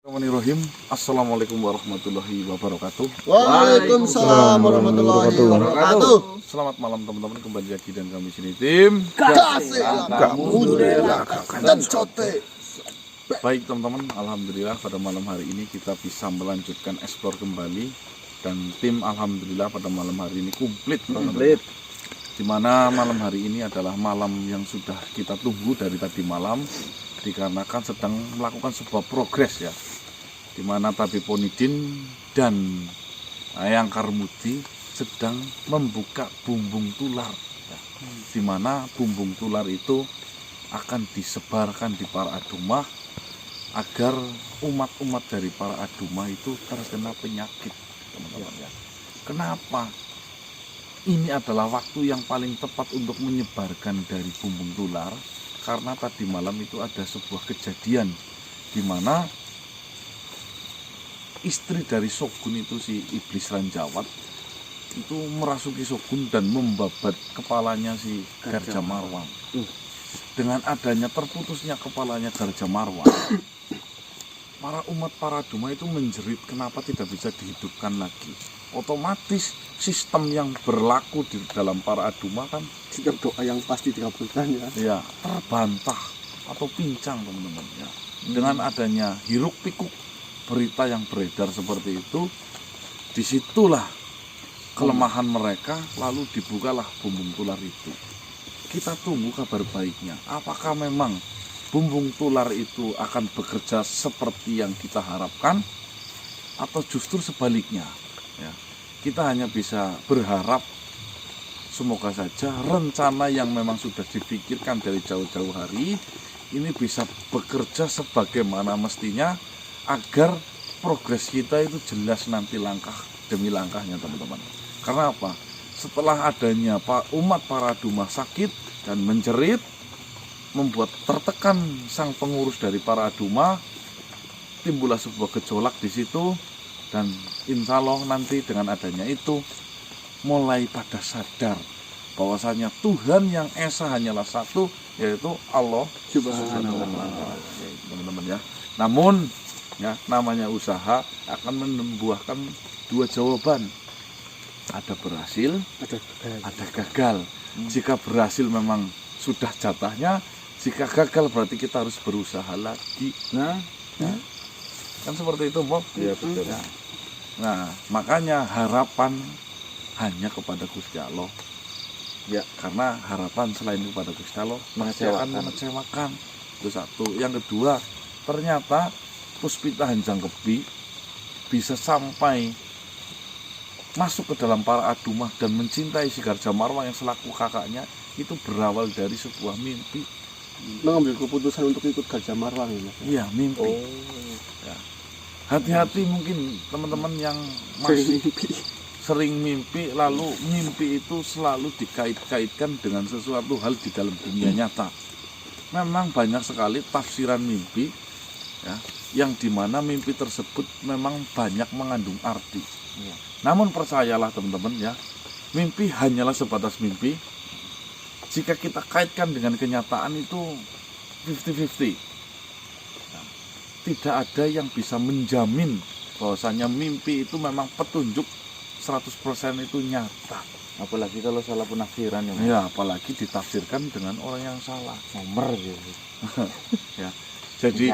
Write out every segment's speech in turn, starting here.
Bismillahirrahmanirrahim. Assalamualaikum warahmatullahi wabarakatuh. Waalaikumsalam warahmatullahi wabarakatuh. Selamat malam teman-teman, kembali lagi dan kami sini tim Kasih kamu dan cote. Baik teman-teman, alhamdulillah pada malam hari ini kita bisa melanjutkan eksplor kembali. Dan tim alhamdulillah pada malam hari ini komplit. Dimana malam hari ini adalah malam yang sudah kita tunggu dari tadi malam, dikarenakan sedang melakukan sebuah progres ya, dimana Tabib Onidin dan Ayang Karmudi sedang membuka bumbung tular ya. Dimana bumbung tular itu akan disebarkan di para adumah agar umat-umat dari para adumah itu terkena penyakit, teman-teman ya. Kenapa? Ini adalah waktu yang paling tepat untuk menyebarkan dari bumbung tular, karena tadi malam itu ada sebuah kejadian di mana istri dari Shogun itu, si Iblis Ranjawat, itu merasuki Shogun dan membabat kepalanya si Garja Marwang. Dengan adanya terputusnya kepalanya Garja Marwang, para umat para Duma itu menjerit kenapa tidak bisa dihidupkan lagi. Otomatis sistem yang berlaku di dalam para Aduma kan Setiap doa yang pasti dikabulkan ya. ya terbantah atau pincang, teman-teman ya. Dengan adanya hiruk pikuk berita yang beredar seperti itu, disitulah kelemahan mereka, lalu dibukalah bumbung tular itu. Kita tunggu kabar baiknya, apakah memang bumbung tular itu akan bekerja seperti yang kita harapkan atau justru sebaliknya ya. Kita hanya bisa berharap semoga saja rencana yang memang sudah dipikirkan dari jauh-jauh hari ini bisa bekerja sebagaimana mestinya, agar progres kita itu jelas nanti langkah demi langkahnya, teman-teman. Karena apa? Setelah adanya umat para Duma sakit dan menjerit, membuat tertekan sang pengurus dari para Duma, timbullah sebuah gejolak di situ. Dan insya Allah nanti dengan adanya itu mulai pada sadar bahwasanya Tuhan yang esa hanyalah satu, yaitu Allah Subhanahu wa Ta'ala, teman-teman ya. Namun ya, namanya usaha akan membuahkan dua jawaban, ada berhasil, ada gagal. Jika berhasil memang sudah jatahnya, jika gagal berarti kita harus berusaha lagi. Kan seperti itu, Bob. Iya betul. Nah, makanya harapan hanya kepada Gusti Allah. Ya, karena harapan selain kepada Gusti Allah mengecewakan. Itu satu. Yang kedua, ternyata Puspita Hanjangkebi bisa sampai masuk ke dalam para Adumah dan mencintai si Garja Marwang yang selaku kakaknya, itu berawal dari sebuah mimpi. Mengambil keputusan untuk ikut Garja Marwang ya, Mas? Iya, mimpi. Ya. Hati-hati mungkin teman-teman yang masih sering mimpi, lalu mimpi itu selalu dikait-kaitkan dengan sesuatu hal di dalam dunia nyata. Memang banyak sekali tafsiran mimpi ya, yang dimana mimpi tersebut memang banyak mengandung arti. Namun percayalah teman-teman ya, mimpi hanyalah sebatas mimpi. Jika kita kaitkan dengan kenyataan itu 50-50. Tidak ada yang bisa menjamin bahwasanya mimpi itu memang petunjuk 100% itu nyata. Apalagi kalau salah penafsiran ya, Mas. Ya, apalagi ditafsirkan dengan orang yang salah. Nomor gitu. Ya. Jadi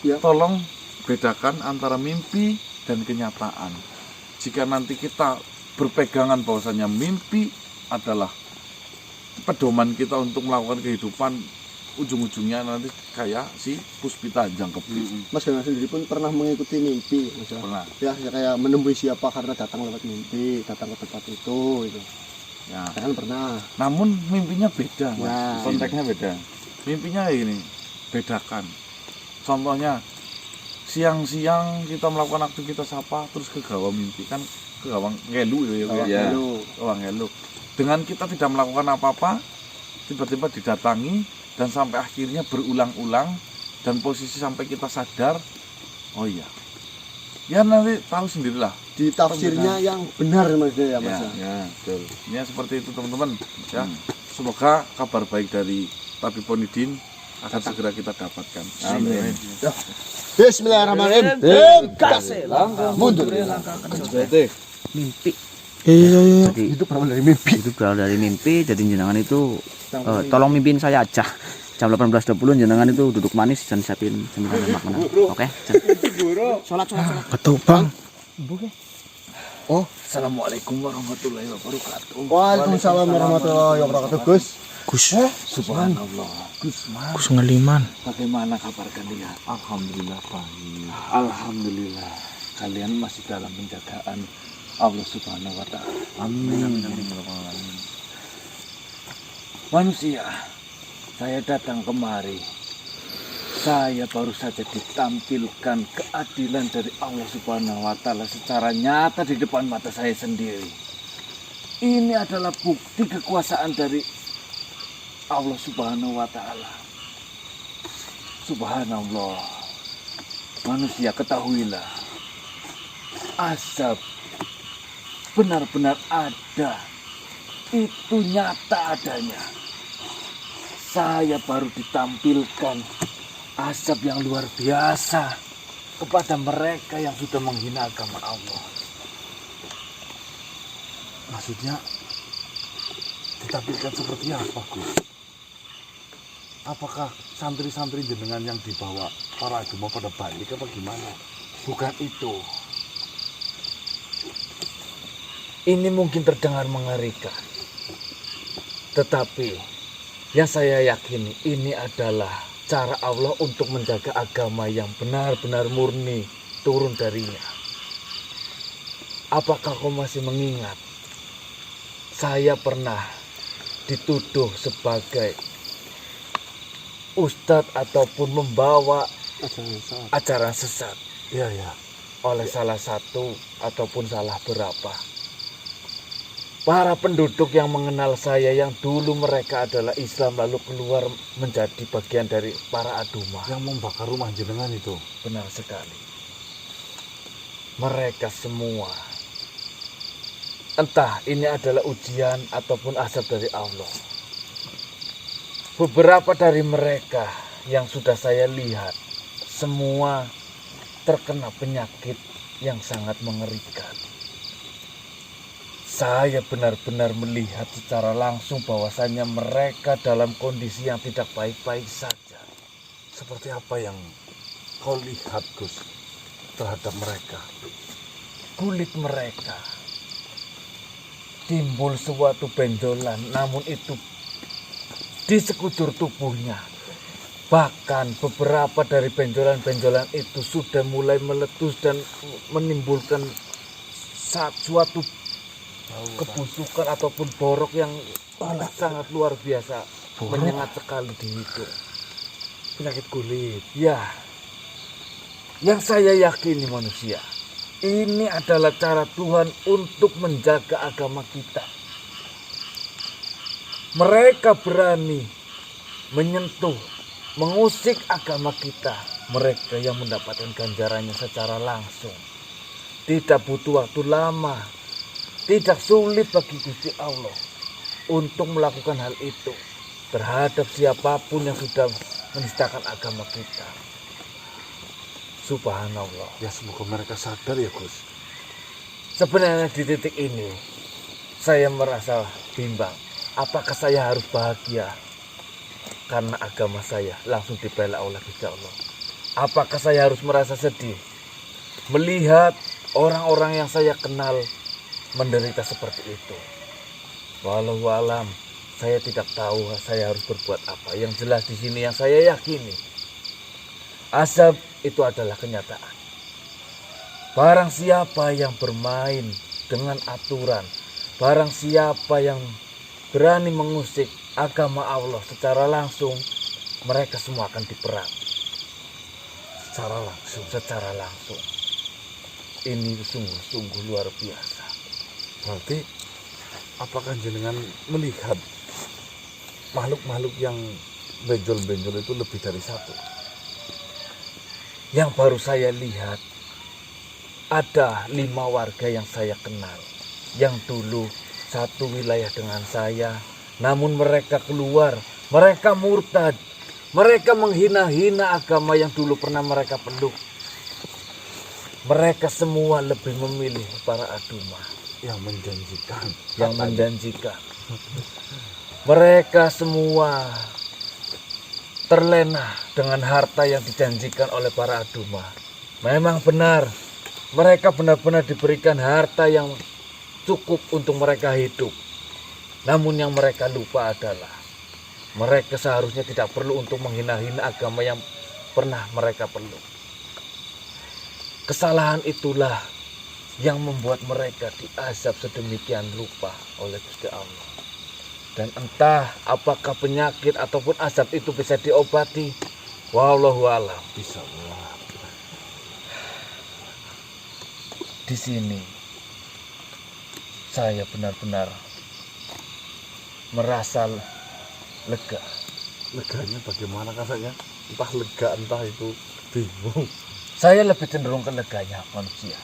Ya. tolong bedakan antara mimpi dan kenyataan. Jika nanti kita berpegangan bahwasanya mimpi adalah pedoman kita untuk melakukan kehidupan, ujung-ujungnya nanti kayak si Puspita Hanjangkebi. Mas Gana sendiri pun pernah mengikuti mimpi, Mas? Pernah. Ya, kayak menemui siapa karena datang lewat mimpi, datang ke tempat itu. Ya. Kan pernah. Namun mimpinya beda, Mas. Ya. Konteksnya beda. Mimpinya ini bedakan. Contohnya siang-siang kita melakukan aktivitas apa, terus ke gawang mimpi, kan ke gawang ngelu ya. Iya. Gawang ngelu. Dengan kita tidak melakukan apa-apa, tiba-tiba didatangi dan sampai akhirnya berulang-ulang, dan posisi sampai kita sadar, oh iya, ya nanti tahu sendirilah Di tafsirnya yang benar Mas ya, Mas. Ya, betul. ya seperti itu, teman-teman ya. Semoga kabar baik dari Tabib Onidin akan segera kita dapatkan. Amin. Bismillahirrahmanirrahim. Kasih langkah mundur. Jadi Mimpi. Iya. Jadi Itu berawal dari mimpi. itu berawal dari mimpi. Jadi jenengan itu tolong mimpiin saya aja. Jam 18.20 jenengan itu duduk manis dan siapin cemilan dan makanan. Oke? Sholat. Betul bang. Assalamualaikum warahmatullahi wabarakatuh. Waalaikumsalam warahmatullahi wabarakatuh, Gus. Gus, Subhanallah. Gusman, Gus ngeliman. bagaimana kabar kalian? Alhamdulillah baik. Alhamdulillah, kalian masih dalam penjagaan Allah Subhanahu wa taala. Amin. Manusia, saya datang kemari. Saya baru saja ditampilkan keadilan dari Allah Subhanahu wa taala secara nyata di depan mata saya sendiri. Ini adalah bukti kekuasaan dari Allah Subhanahu wa taala. Subhanallah. Manusia, ketahuilah, azab benar-benar ada. Itu nyata adanya. Saya baru ditampilkan azab yang luar biasa kepada mereka yang sudah menghina agama Allah. Maksudnya ditampilkan seperti apa, Gus? Apakah santri-santri jenengan yang dibawa para agama pada balik apa gimana? Bukan itu. Ini mungkin terdengar mengerikan. Tetapi yang saya yakini ini adalah cara Allah untuk menjaga agama yang benar-benar murni turun darinya. Apakah kau masih mengingat? Saya pernah dituduh sebagai ustadz ataupun membawa ajaran sesat. Iya, ya. Oleh salah satu ataupun salah berapa. Para penduduk yang mengenal saya yang dulu mereka adalah Islam lalu keluar menjadi bagian dari para aduma. Yang membakar rumah jenengan itu. Benar sekali. Mereka semua, entah ini adalah ujian ataupun azab dari Allah. Beberapa dari mereka yang sudah saya lihat semua terkena penyakit yang sangat mengerikan. Saya benar-benar melihat secara langsung bahwasannya mereka dalam kondisi yang tidak baik-baik saja. Seperti apa yang kau lihat, Gus, terhadap mereka? Kulit mereka timbul suatu benjolan, namun itu di sekujur tubuhnya. Bahkan beberapa dari benjolan-benjolan itu sudah mulai meletus dan menimbulkan suatu kebusukan ataupun borok yang sangat luar biasa, menyengat sekali di hidung. Penyakit kulit. Ya, yang saya yakini manusia, ini adalah cara Tuhan untuk menjaga agama kita. Mereka berani menyentuh, mengusik agama kita. Mereka yang mendapatkan ganjarannya secara langsung. Tidak butuh waktu lama, tidak sulit bagi Gusti Allah untuk melakukan hal itu terhadap siapapun yang sudah menistakan agama kita. Subhanallah. Ya, semoga mereka sadar ya, Gus. Sebenarnya di titik ini saya merasa bimbang. Apakah saya harus bahagia karena agama saya langsung dibela oleh Gusti Allah? Apakah saya harus merasa sedih melihat orang-orang yang saya kenal menderita seperti itu? Walau alam, saya tidak tahu saya harus berbuat apa. Yang jelas di sini yang saya yakini, azab itu adalah kenyataan. Barang siapa yang bermain dengan aturan, barang siapa yang berani mengusik agama Allah secara langsung, mereka semua akan diperang. Secara langsung. Ini sungguh-sungguh luar biasa. Berarti apakah jenengan melihat makhluk-makhluk yang benjol-benjol itu lebih dari satu? Yang baru saya lihat, ada 5 warga yang saya kenal, yang dulu satu wilayah dengan saya, namun mereka keluar, mereka murtad, Mereka menghina-hina agama yang dulu pernah mereka peluk. Mereka semua lebih memilih para Aduma Yang menjanjikan. yang menjanjikan. Mereka semua terlena dengan harta yang dijanjikan oleh para Aduma. Memang benar, mereka benar-benar diberikan harta yang cukup untuk mereka hidup. Namun yang mereka lupa adalah mereka seharusnya tidak perlu untuk menghina-hina agama yang pernah mereka peluk. Kesalahan itulah yang membuat mereka diazab sedemikian rupa oleh Gusti Allah. Dan entah apakah penyakit ataupun azab itu bisa diobati. Wallahu a'lam. Bisa Allah. Di sini saya benar-benar merasa lega. Leganya bagaimana kasarnya? Entah lega, entah itu bingung. Saya lebih cenderung ke leganya manusia.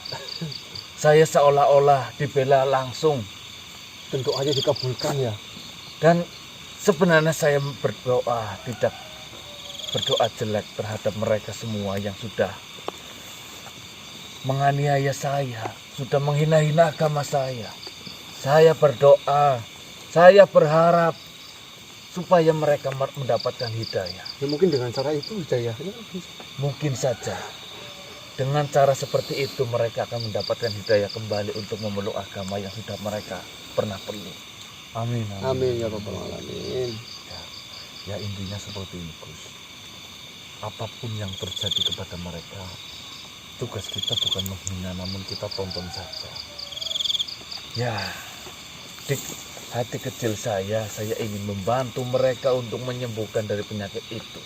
Saya seolah-olah dibela langsung. Tentu aja dikabulkan ya. Dan sebenarnya saya berdoa, tidak berdoa jelek terhadap mereka semua yang sudah menganiaya saya, sudah menghina-hina agama saya. Saya berdoa, saya berharap supaya mereka mendapatkan hidayah. Ya mungkin dengan cara itu hidayahnya bisa. Mungkin saja dengan cara seperti itu mereka akan mendapatkan hidayah kembali untuk memeluk agama yang sudah mereka pernah peluk. Amin. Amin ya Rabbal Alamin. Ya intinya seperti ini Gus. Apapun yang terjadi kepada mereka, tugas kita bukan menghina, namun kita tonton saja. Ya, di hati kecil saya ingin membantu mereka untuk menyembuhkan dari penyakit itu.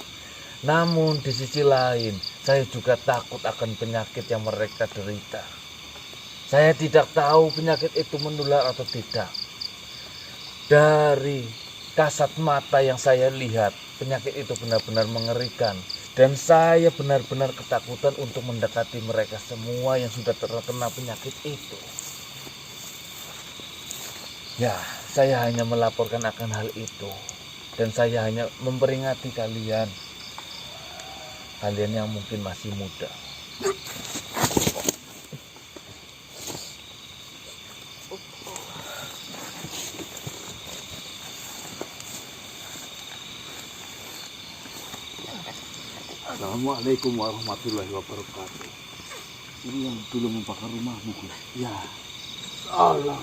Namun di sisi lain, saya juga takut akan penyakit yang mereka derita. Saya tidak tahu penyakit itu menular atau tidak. Dari kasat mata yang saya lihat, penyakit itu benar-benar mengerikan. Dan saya benar-benar ketakutan untuk mendekati mereka semua yang sudah terkena penyakit itu. Ya, saya hanya melaporkan akan hal itu. Dan saya hanya memperingati kalian. Kalian yang mungkin masih muda. Assalamualaikum warahmatullahi wabarakatuh. Ini yang dulu membakar rumahmu Gus. Ya, Allah.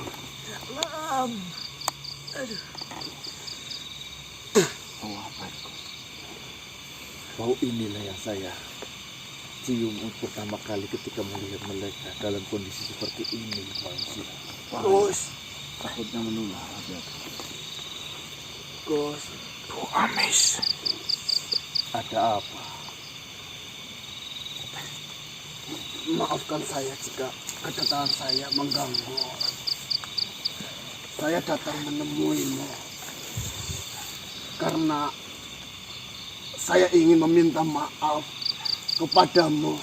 Oh apa itu? Bau inilah yang saya cium untuk pertama kali ketika melihat mereka dalam kondisi seperti ini manusia. Gus, Takutnya menular. Gus. Bu Amis. Ada apa? Maafkan saya jika kedatangan saya mengganggu. Saya datang menemuimu karena saya ingin meminta maaf kepadamu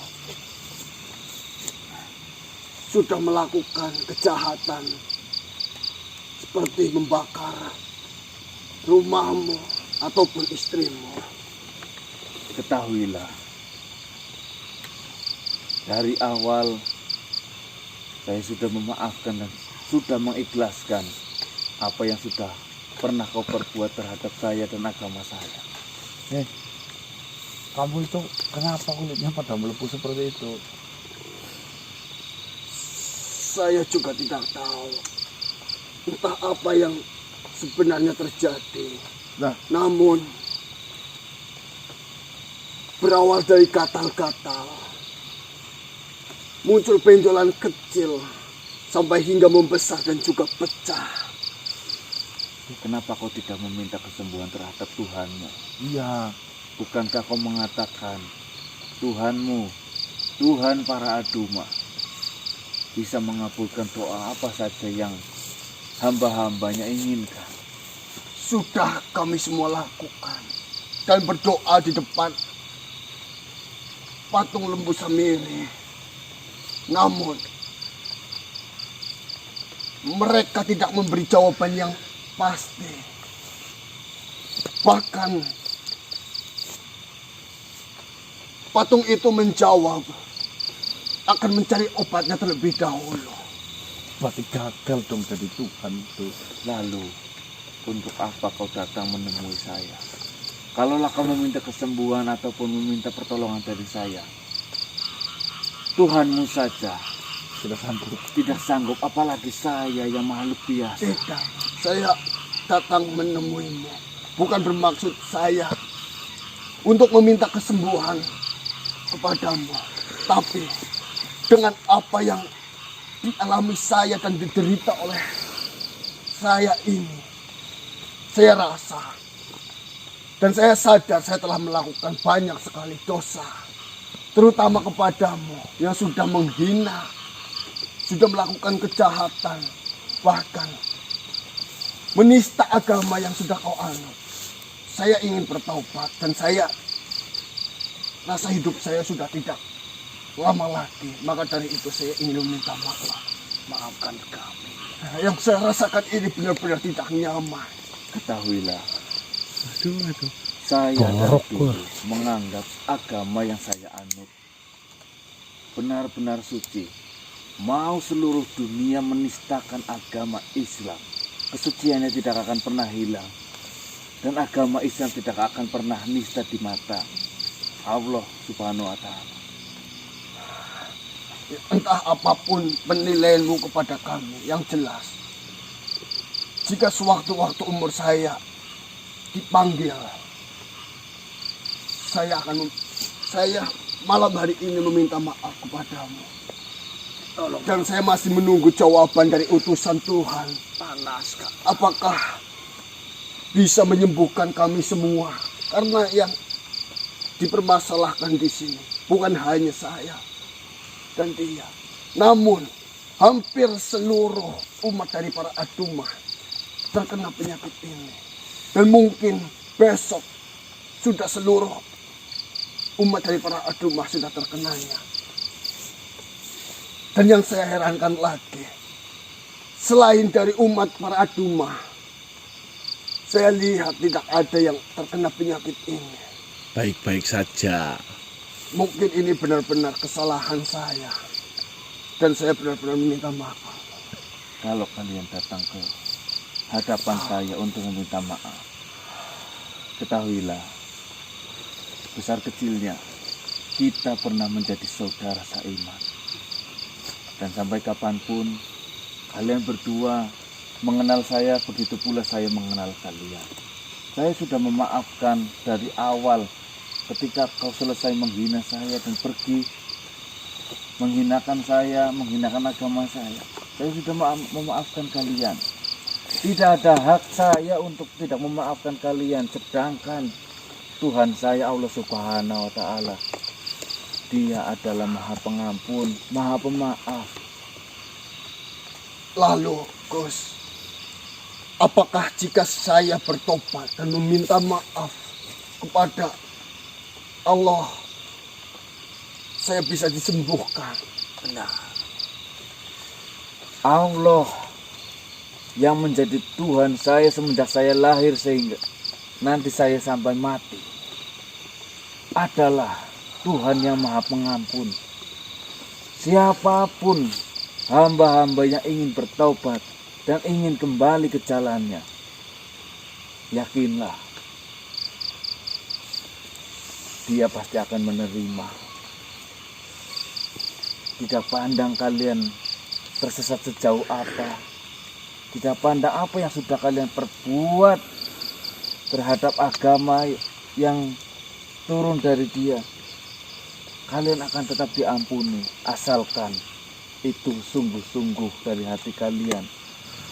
sudah melakukan kejahatan seperti membakar rumahmu ataupun istrimu. Ketahuilah, dari awal saya sudah memaafkan dan sudah mengikhlaskan apa yang sudah pernah kau perbuat terhadap saya dan agama saya. Kamu itu kenapa kulitnya pada melepuh seperti itu? Saya juga tidak tahu entah apa yang sebenarnya terjadi. Nah. Namun berawal dari gatal-gatal, muncul benjolan kecil sampai hingga membesar dan juga pecah. Kenapa kau tidak meminta kesembuhan terhadap Tuhanmu? Iya, bukankah kau mengatakan Tuhanmu, Tuhan para Aduma, bisa mengabulkan doa apa saja yang hamba-hambanya inginkan? Sudah kami semua lakukan dan berdoa di depan patung lembu Samiri. Namun mereka tidak memberi jawaban yang pasti. Bahkan patung itu menjawab akan mencari obatnya terlebih dahulu. Berarti gagal dong jadi Tuhan tuh. Lalu, untuk apa kau datang menemui saya? Kalaulah kau meminta kesembuhan ataupun meminta pertolongan dari saya, Tuhanmu saja tidak sanggup, apalagi saya yang makhluk biasa. Tidak, saya datang menemuimu. Bukan bermaksud saya untuk meminta kesembuhan kepadamu. Tapi dengan apa yang dialami saya dan diderita oleh saya ini, saya rasa dan saya sadar saya telah melakukan banyak sekali dosa. Terutama kepadamu yang sudah menghina, sudah melakukan kejahatan, bahkan menista agama yang sudah kau anut. Saya ingin bertaubat dan saya rasa hidup saya sudah tidak lama lagi. Maka dari itu saya ingin meminta maaf. Maafkan kami. Yang saya rasakan ini benar-benar tidak nyaman. Ketahuilah, saya dari dulu menganggap agama yang saya anut benar-benar suci. Mau seluruh dunia menistakan agama Islam, kesuciannya tidak akan pernah hilang. Dan agama Islam tidak akan pernah nista di mata Allah Subhanahu wa Ta'ala. Entah apapun penilaianmu kepada kami, yang jelas, jika sewaktu-waktu umur saya dipanggil, saya malam hari ini meminta maaf kepadamu. Dan saya masih menunggu jawaban dari utusan Tuhan. Panas, Kak. Apakah bisa menyembuhkan kami semua? Karena yang dipermasalahkan di sini bukan hanya saya dan dia, namun hampir seluruh umat dari para Adumah terkena penyakit ini. Dan mungkin besok sudah seluruh umat dari para Adumah sudah terkenanya. Dan yang saya herankan lagi, selain dari umat para Adumah, saya lihat tidak ada yang terkena penyakit ini. Baik-baik saja. Mungkin ini benar-benar kesalahan saya. Dan saya benar-benar meminta maaf. Kalau kalian datang ke hadapan saya untuk meminta maaf, ketahuilah, besar kecilnya kita pernah menjadi saudara seiman. Dan sampai kapanpun kalian berdua mengenal saya, begitu pula saya mengenal kalian. Saya sudah memaafkan dari awal ketika kau selesai menghina saya dan pergi menghinakan saya, menghinakan agama saya. Saya sudah memaafkan kalian. Tidak ada hak saya untuk tidak memaafkan kalian, sedangkan Tuhan saya Allah Subhanahu wa Ta'ala, Dia adalah Maha Pengampun, Maha Pemaaf. Lalu, Gus, apakah jika saya bertobat dan meminta maaf kepada Allah, saya bisa disembuhkan? Benar. Allah yang menjadi Tuhan saya semenjak saya lahir sehingga nanti saya sampai mati adalah Tuhan yang Maha Pengampun. Siapapun hamba-hamba yang ingin bertaubat dan ingin kembali ke jalannya, yakinlah Dia pasti akan menerima. Tidak pandang kalian tersesat sejauh apa, tidak pandang apa yang sudah kalian perbuat terhadap agama yang turun dari Dia, kalian akan tetap diampuni asalkan itu sungguh-sungguh dari hati kalian.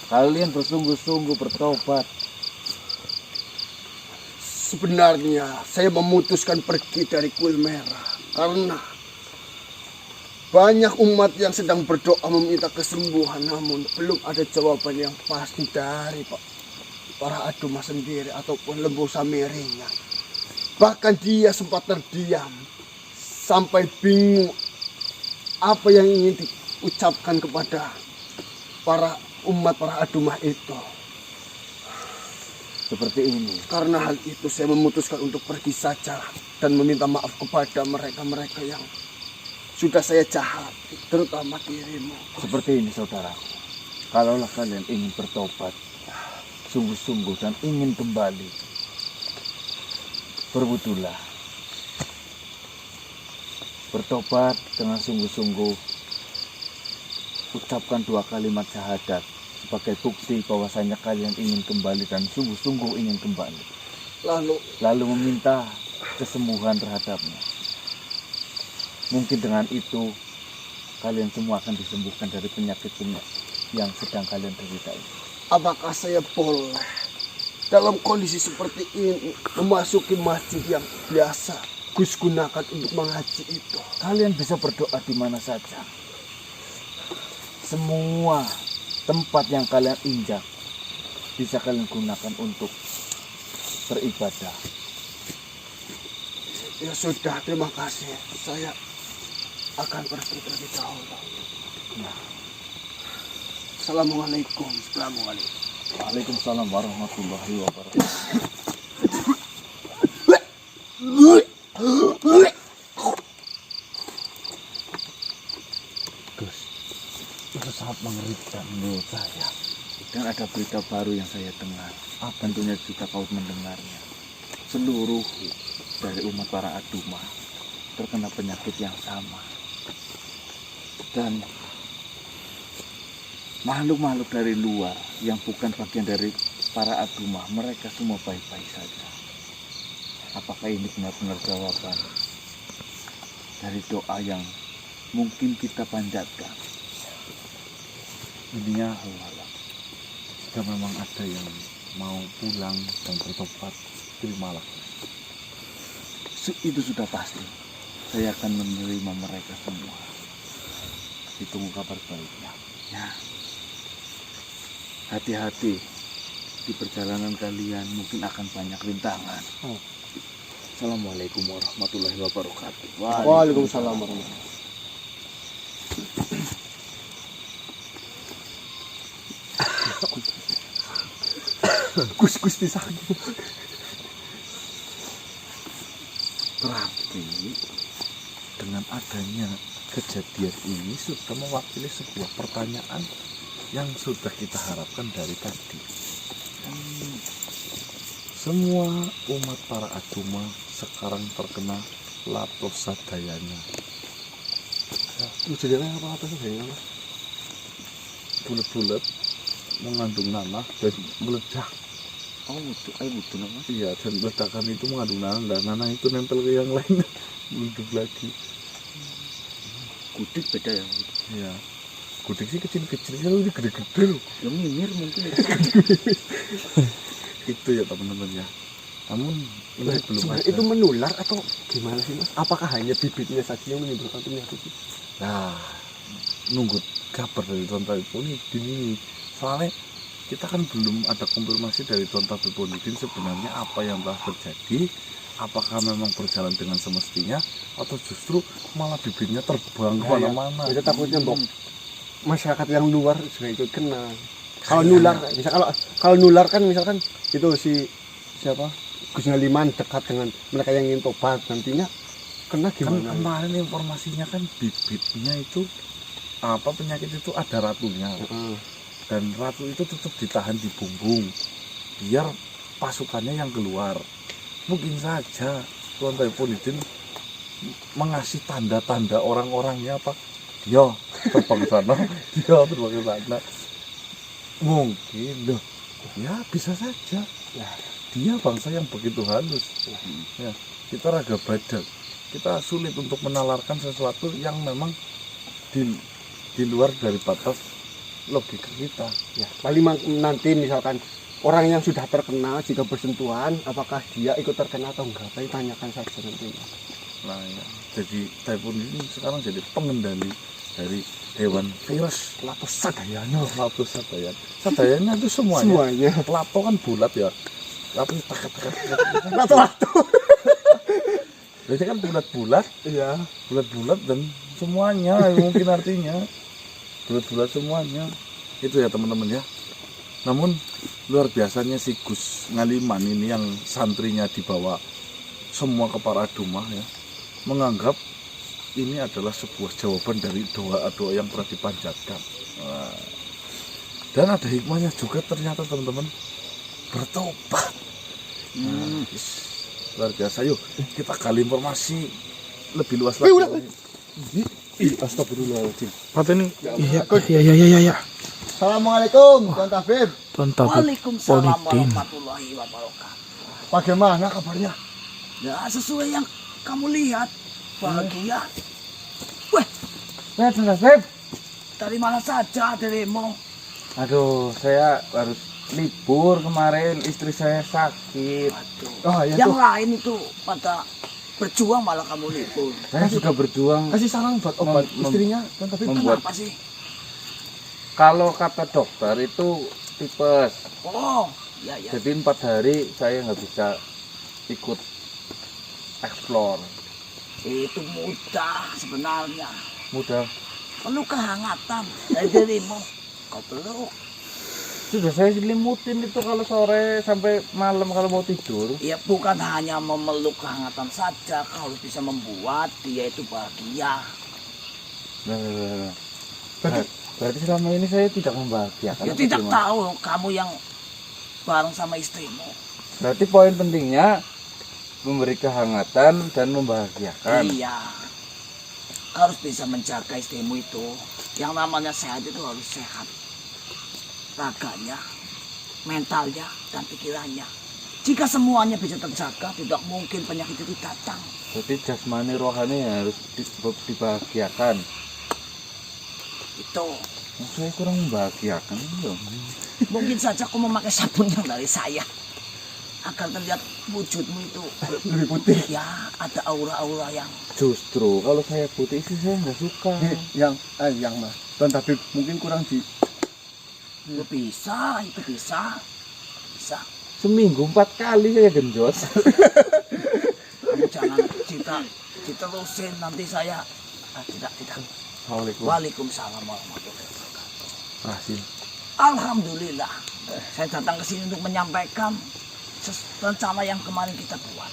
Kalian bersungguh-sungguh bertobat. Sebenarnya saya memutuskan pergi dari Kuil Merah karena banyak umat yang sedang berdoa meminta kesembuhan, namun belum ada jawaban yang pasti dari para Adumah sendiri ataupun Lembu Samirinya. Bahkan dia sempat terdiam sampai bingung apa yang ingin diucapkan kepada para umat para Adumah itu. seperti ini. Karena hal itu saya memutuskan untuk pergi saja dan meminta maaf kepada mereka-mereka yang sudah saya jahat, terutama dirimu. Seperti ini saudaraku, kalaulah kalian ingin bertobat sungguh-sungguh dan ingin kembali, berwudulah, bertobat dengan sungguh-sungguh, ucapkan 2 kalimat syahadat sebagai bukti bahwasanya kalian ingin kembali dan sungguh-sungguh ingin kembali. Lalu meminta kesembuhan terhadapnya. Mungkin dengan itu kalian semua akan disembuhkan dari penyakit yang sedang kalian derita ini. Apakah saya boleh dalam kondisi seperti ini memasuki masjid yang biasa Gus gunakan untuk mengaji itu? Kalian bisa berdoa di mana saja. Semua tempat yang kalian injak bisa kalian gunakan untuk beribadah. Ya sudah, terima kasih. Saya akan pergi terlebih dahulu. Nah, Assalamualaikum. Assalamualaikum. Waalaikumsalam warahmatullahi wabarakatuh. Gus, itu sangat mengerikan menurut saya. Dan ada berita baru yang saya dengar. Tentunya juga kau mendengarnya. Seluruh dari umat para Aduma terkena penyakit yang sama. Dan makhluk-makhluk dari luar yang bukan bagian dari para Aduma, mereka semua baik-baik saja. Apakah ini benar-benar jawaban dari doa yang mungkin kita panjatkan? Ininya Allah. Jika memang ada yang mau pulang dan bertobat, terimalah. Itu sudah pasti. Saya akan menerima mereka semua. Ditunggu kabar baiknya. Ya. Hati-hati di perjalanan kalian, mungkin akan banyak rintangan. Assalamualaikum warahmatullahi wabarakatuh. Waalaikumsalam warahmatullahi wabarakatuh. Gus disakit. Berarti dengan adanya kejadian ini sudah mewakili sebuah pertanyaan yang sudah kita harapkan dari tadi. Semua umat para Aduma sekarang terkena latosadayanya. Kejadiannya apa sadayana, Mas? Bulat-bulat mengandung nanah dan meledak. Oh, itu air butuh nama. Iya, dan ledakan itu mengandung nanah dan nanah itu nempel ke yang lain, meledak lagi. Kudik beda ya. Iya. Kudik sih kecil-kecil, kalau ini gede-gede loh. Ya mimir mungkin. Itu ya teman-teman ya. Namun ini belum ada. Itu menular atau gimana sih, Mas? Apakah hanya bibitnya saja yang menimbulkan penyakit? Nah, nunggu kabar dari Tuan Tabib ini. Soalnya kita kan belum ada konfirmasi dari Tuan Tabib sebenarnya apa yang telah terjadi. Apakah memang berjalan dengan semestinya atau justru malah bibitnya terbang kemana-mana. Kita takutnya masyarakat yang luar juga ikut kena. Kalau nular, bisa kalau nular kan misalkan itu siapa Gus Ngaliman dekat dengan mereka yang ingin tobat, nantinya kena Kan gimana? kemarin informasinya kan bibitnya itu penyakit itu ada ratunya. Dan ratu itu tetap ditahan di bumbung biar pasukannya yang keluar. Mungkin saja Tuan Taipunidin mengasih tanda-tanda orang-orangnya dia terbang sana, dia terbang ke sana. Mungkin loh, ya bisa saja. Dia bangsa yang begitu halus. Ya, kita raga badak, kita sulit untuk menalarkan sesuatu yang memang di luar dari batas logika kita. Ya, paling nanti misalkan orang yang sudah terkena jika bersentuhan, apakah dia ikut terkena atau enggak? Tapi tanyakan saja nanti. Nah ya, jadi Taipun ini sekarang jadi pengendali dari hewan virus Latosadayana. Sadayana itu semuanya. Lato kan bulat ya. Lato Lato. Jadi kan bulat-bulat. Iya. Bulat-bulat dan semuanya mungkin artinya bulat-bulat semuanya. Itu ya teman-teman ya. Namun luar biasanya si Gus Ngaliman ini yang santrinya dibawa semua ke Paraduma ya, menganggap ini adalah sebuah jawaban dari doa-doa yang pernah dipanjatkan. Nah, dan ada hikmahnya juga ternyata teman-teman, bertobat. Nah, luar biasa. Yuk kita gali informasi lebih luas lagi. Astagfirullahaladzim. Ini iya. Assalamualaikum Tuan Tabib. Tuan Tabib Waalaikumsalam Polidin. warahmatullahi wabarakatuh. Bagaimana kabarnya? Ya sesuai yang kamu lihat, bahagia. Nah, Tuan Tabib. Dari mana saja dirimu? Aduh, saya harus libur kemarin, istri saya sakit. Waduh. Oh iya Yang tuh. lain itu pada berjuang malah kamu libur. Saya juga berjuang. Kasih saran buat obat Mem- istrinya Tuan Tabib. membuat- Kenapa sih? Kalau kata dokter itu tipes. Oh, ya. Jadi 4 hari saya nggak bisa ikut explore. Itu mudah sebenarnya. Mudah. Perlu kehangatan dari dirimu. Kau peluk. Sudah saya selimutin itu kalau sore sampai malam kalau mau tidur. Ya bukan hanya memeluk kehangatan saja, kau harus bisa membuat dia itu bahagia. Nah, berarti selama ini saya tidak membahagiakan. Ya apa tidak gimana? tahu kamu yang bareng sama istrimu. Berarti poin pentingnya memberi kehangatan dan membahagiakan. Iya. Kau harus bisa menjaga istrimu itu. Yang namanya sehat itu harus sehat. Raganya, mentalnya, dan pikirannya. Jika semuanya bisa terjaga, tidak mungkin penyakit itu datang. Jadi jasmani rohani harus dibahagiakan. Itu. Saya kurang membahagiakan loh. Mungkin saja kau memakai sabun yang dari saya. Agar terlihat wujudmu itu Lebih putih. ya ada aura-aura yang Justru kalau saya putih sih saya nggak suka. Yang mas Tuan Tabib mungkin kurang di itu bisa. Seminggu 4 kali saya genjot. Kamu jangan diterusin nanti saya tidak. Assalamualaikum. Waalaikumsalam warahmatullahi wabarakatuh. Makasih. Alhamdulillah, saya datang ke sini untuk menyampaikan rencana yang kemarin kita buat.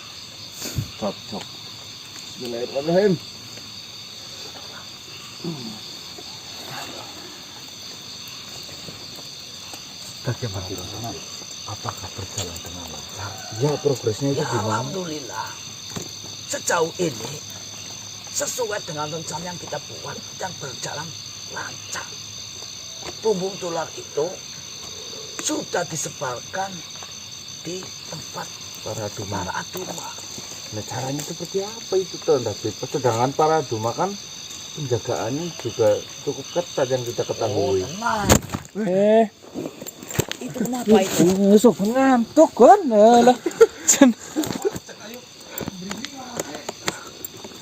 Cocok. Bismillahirrahmanirrahim. Bagaimana di sana? Apakah berjalan dengan lancar? Ya, progresnya itu Ya gimana? alhamdulillah, sejauh ini sesuai dengan rencana yang kita buat dan berjalan lancar. Bumbung tular itu sudah disebarkan di tempat Para Duma. para aduma. Nah, caranya seperti apa itu Tuan David? Sedangkan para Duma kan penjagaannya juga cukup ketat yang kita ketahui. Tenang. Eh, Itu kenapa itu? besok ngantuk kan? Lah.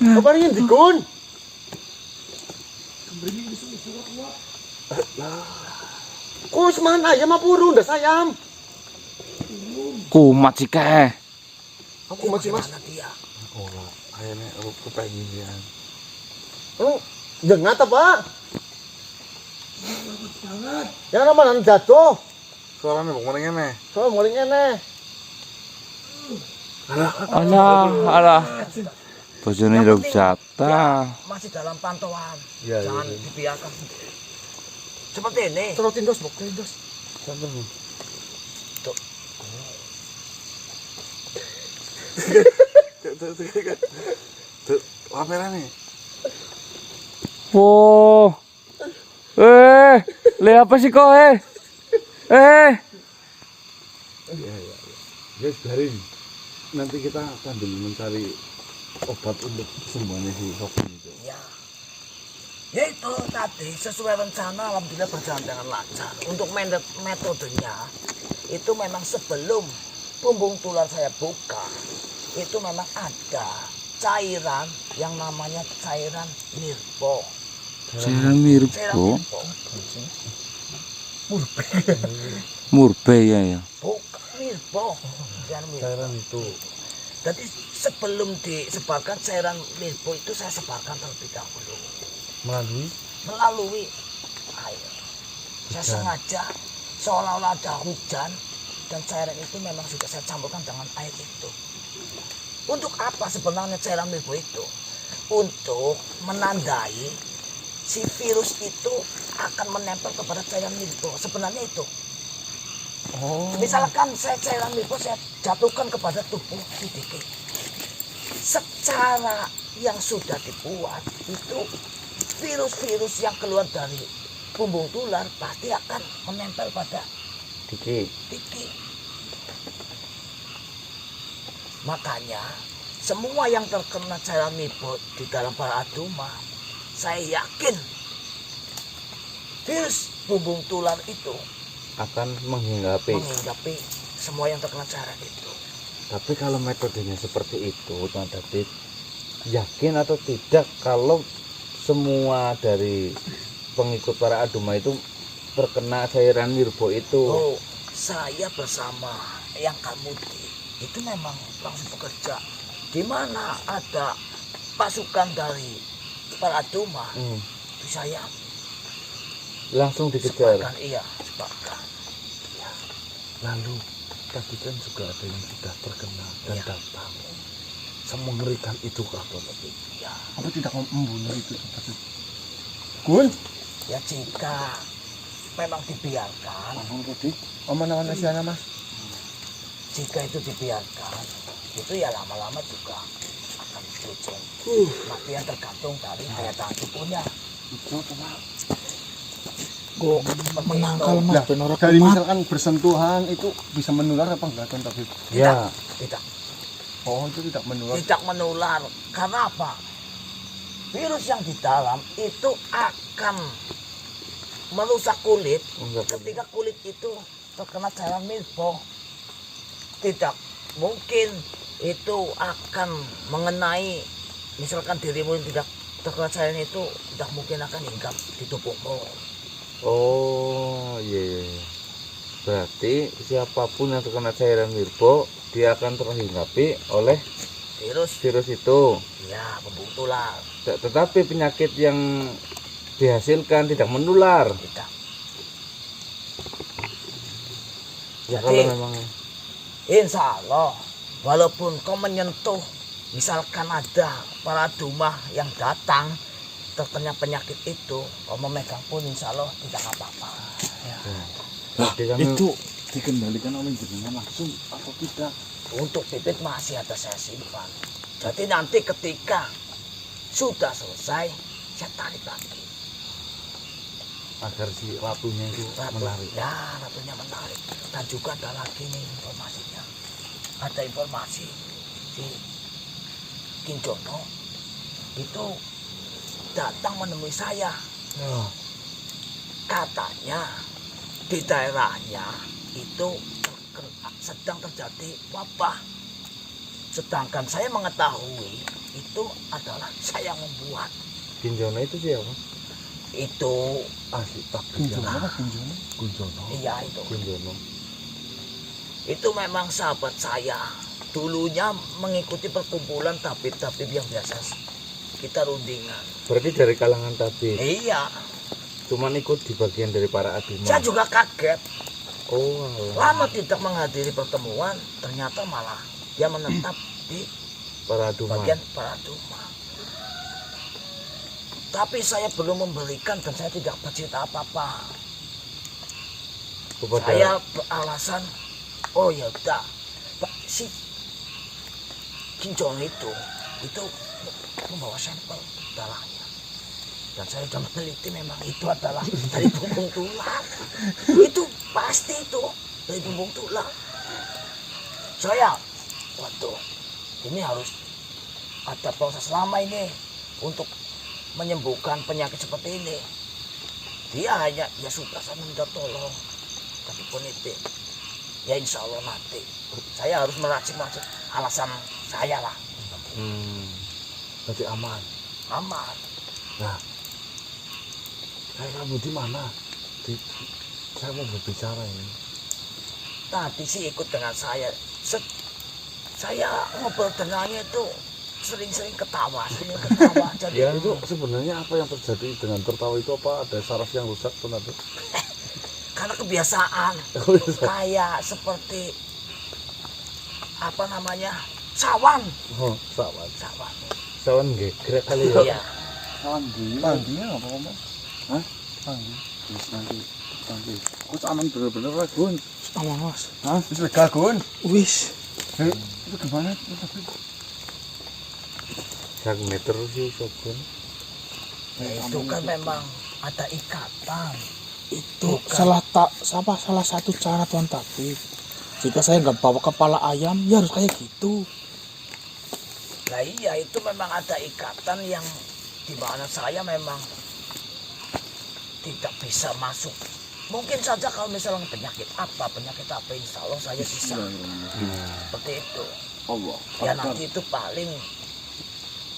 apa ini dikun? Kok semana ayam apa urun dah sayam? Kumat sih keh. Aku masih mas. Bagaimana dia? Oh, kayaknya aku kepengen ya. Oh, jengat apa? Yang nama nan jatuh. Suaranya mau ngomongnya nih. Soal muling ini. Alah. Bojone Yang udah penting jatah. dia masih dalam pantauan. Ya, Jangan ya. dibiarkan sendiri. Seperti ini. Terus tindos, bok tindos. Sampai nih. Tuh, kamera nih. Wow. Le apa sih kok Guys, biarin. Nanti kita sambil mencari obat untuk semuanya si Sofi itu. Ya. Ya itu tadi sesuai rencana alhamdulillah berjalan dengan lancar. Untuk metodenya itu memang sebelum bumbung tular saya buka itu memang ada cairan yang namanya cairan nirpo. Cairan mirip Cairan kok. nirpo. Murbe ya. Bukan nirpo. Cairan nirpo. Cairan itu. Jadi sebelum disebarkan cairan nirpo itu saya sebarkan terlebih dahulu Melalui melalui air. Saya sengaja seolah-olah ada hujan dan cairan itu memang sudah saya campurkan dengan air itu. Untuk apa sebenarnya cairan milpo itu? Untuk menandai si virus itu akan menempel kepada cairan milpo. Sebenarnya itu. Misalkan saya cairan milpo saya jatuhkan kepada tubuh Diki. Secara yang sudah dibuat itu virus-virus yang keluar dari bumbung tular pasti akan menempel pada Diki. Makanya semua yang terkena cairan milpo di dalam para aduma, saya yakin virus bumbung tular itu Akan menghinggapi. menghinggapi semua yang terkena cairan itu. Tapi kalau metodenya seperti itu, Tuan David, yakin atau tidak kalau semua dari pengikut para aduma itu terkena cairan mirbo itu? Oh, saya bersama yang Kamudi itu memang langsung bekerja. Di mana ada pasukan dari para aduma, itu saya Langsung dikejar. sebarkan, iya, sebarkan. Lalu tadi kan juga ada yang sudah terkena dan Iya. datang. Semengerikan itu kah, Tuan David? Ya, Apa tidak membunuh itu? Gun, ya jika memang dibiarkan, aman Asiana mas. jika itu dibiarkan, itu ya lama-lama juga akan berujung. Tapi yang tergantung dari daya tahan tubuhnya. Menangkal mas. Dari misalkan bersentuhan itu bisa menular apa enggak Tuan David? Ya, Tidak, Oh itu tidak menular. tidak menular. Karena apa? Virus yang di dalam itu akan merusak kulit. Ketika kulit itu terkena cairan milpo, tidak mungkin itu akan mengenai, misalkan dirimu yang tidak terkena cairan itu tidak mungkin akan hinggap di tubuhmu. oh iya. Berarti siapapun yang terkena cairan mirbo, dia akan terhinggapi oleh Virus, virus itu. ya, bumbung tular. Tetapi penyakit yang dihasilkan tidak menular. Tidak. Ya Jadi, kalau memang insya Allah, walaupun kau menyentuh, misalkan ada para dumah yang datang terkena penyakit itu, kau memegang pun insya Allah tidak apa-apa. Lah, Jadi kami- itu dikendalikan oleh jenengan langsung atau tidak? Untuk bibit masih ada saya simpan. Jadi nanti ketika sudah selesai, saya tarik lagi. agar si ratunya itu menarik. Ya, ratunya menarik. Dan juga ada lagi nih informasinya. Ada informasi si Kinjono itu datang menemui saya. Katanya di daerahnya itu sedang terjadi wabah. Sedangkan saya mengetahui itu adalah saya yang membuat. Kinjono itu siapa? Itu Asli tak Kunjono apa Kunjono? Kunjono. iya itu. Kunjono. Itu memang sahabat saya. Dulunya mengikuti perkumpulan tabib-tabib yang biasa kita rundingan. Berarti dari kalangan tabib. Iya, Cuman ikut di bagian dari para aduma. saya juga kaget. Oh, alah. Lama tidak menghadiri pertemuan, ternyata malah dia menetap di Para aduma. bagian para duma. Tapi saya belum memberikan dan saya tidak bercerita apa-apa. Kepada Saya beralasan, oh ya udah, Pak, si Kinjono itu membawa sampel darahnya. Dan saya sudah meneliti memang itu adalah dari bumbung tulang. Itu pasti itu dari bumbung tulang. Saya, waduh, ini harus ada proses lama ini untuk menyembuhkan penyakit seperti ini. Dia hanya, ya sudah saya minta tolong. Tapi pun itu, ya insya Allah nanti. Saya harus meracik-racik alasan saya lah. Berarti aman. Aman. Nah, kamu di mana? Saya mau berbicara ini. Tadi sih ikut dengan saya. Saya ngobrol dengannya itu sering-sering ketawa, Jadi Ya itu sebenarnya apa yang terjadi dengan tertawa itu, apa ada saraf yang rusak tuh nanti? karena kebiasaan. Kayak seperti apa namanya? Sawan. Oh, sawan. Sawan. Sawan gegrek kali ya. Iya. Pandinya apa ngomong? Hah? Pandi. Nanti. Kus aman bener-bener lah Gun. Aman mas. Hah? Wis lega Gun. Wis. Itu gimana? Sak meter sih Sogun. Itu kan memang ada ikatan. Itu salah satu cara Tuan Tabib. Jika saya nggak bawa kepala ayam, ya harus kayak gitu. Nah iya, itu memang ada ikatan yang di mana saya memang tidak bisa masuk. Mungkin saja kalau misalnya penyakit apa, insya Allah saya bisa. Seperti itu. Allah. Ya nanti itu paling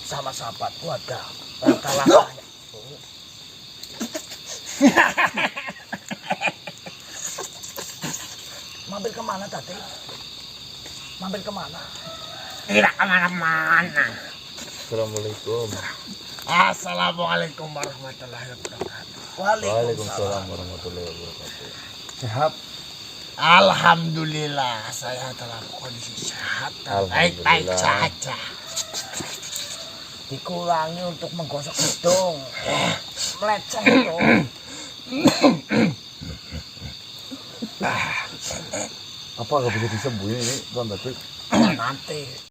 sama sahabatku ada langkah-langkahnya. Mampir kemana tadi? Mampir kemana? Tidak kemana-mana. Assalamualaikum. Assalamualaikum warahmatullahi wabarakatuh. Waalaikumsalam warahmatullahi wabarakatuh. Sehat. Alhamdulillah saya dalam kondisi sehat dan baik-baik saja. Dikurangi untuk menggosok hidung. Meleceh dong. Apa nggak bisa disembuhin ini Tuan Tabib? Nanti